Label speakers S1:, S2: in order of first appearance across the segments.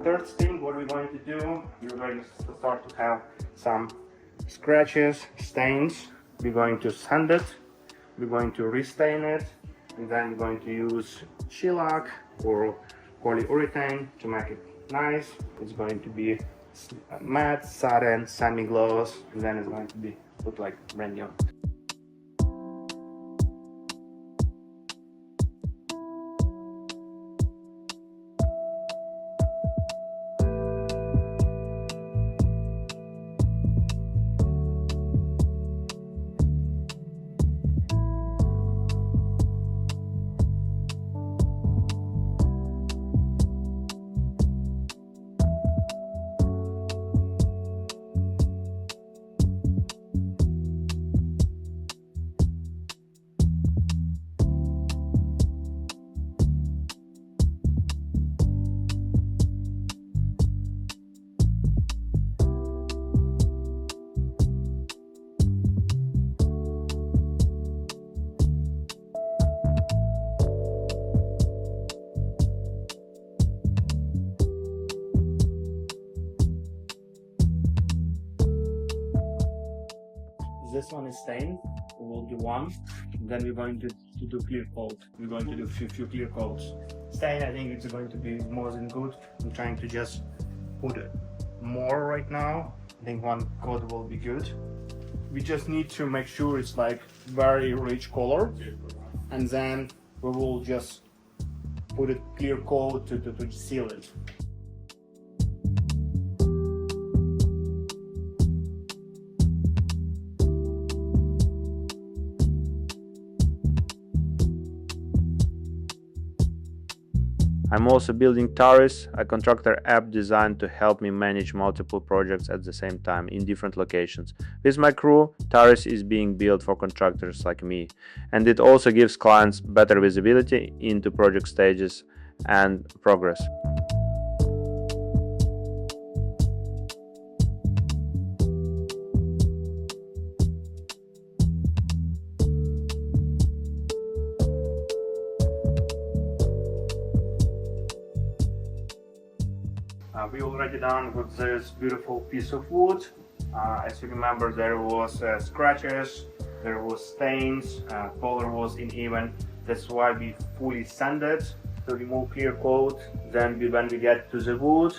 S1: third thing, what we're going to do, we're going to start to have some scratches, stains. We're going to sand it, we're going to restain it, and then we're going to use shellac or polyurethane to make it nice. It's going to be matte, satin, semi-gloss, and then it's going to be look like brand new. This one is stained, we'll do one, then we're going to do clear coat. We're going to do few clear coats. Stain, I think it's going to be more than good. I'm trying to just put more right now. I think one coat will be good. We just need to make sure it's like very rich color, and then we will just put a clear coat to seal it.
S2: I'm also building TARUS, a contractor app designed to help me manage multiple projects at the same time in different locations. With my crew, TARUS is being built for contractors like me, and it also gives clients better visibility into project stages and progress.
S1: We already done with this beautiful piece of wood. As you remember, there was scratches, there was stains, color was uneven. That's why we fully sanded to remove clear coat. Then when we get to the wood,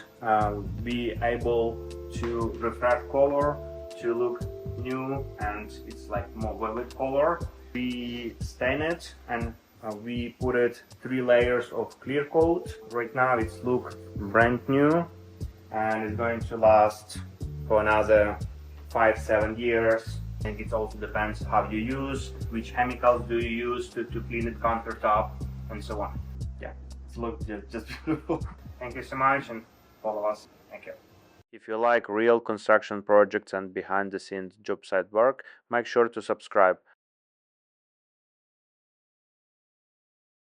S1: be able to refract color to look new, and it's like more vivid color. We stain it and we put it 3 layers of clear coat. Right now it's look brand new, and it's going to last for another 5-7 years. I think it also depends how you use, which chemicals do you use to clean the countertop, and so on. Yeah, it's look just beautiful. Thank you so much, and follow us. Thank you.
S2: If you like real construction projects and behind the scenes job site work, make sure to subscribe.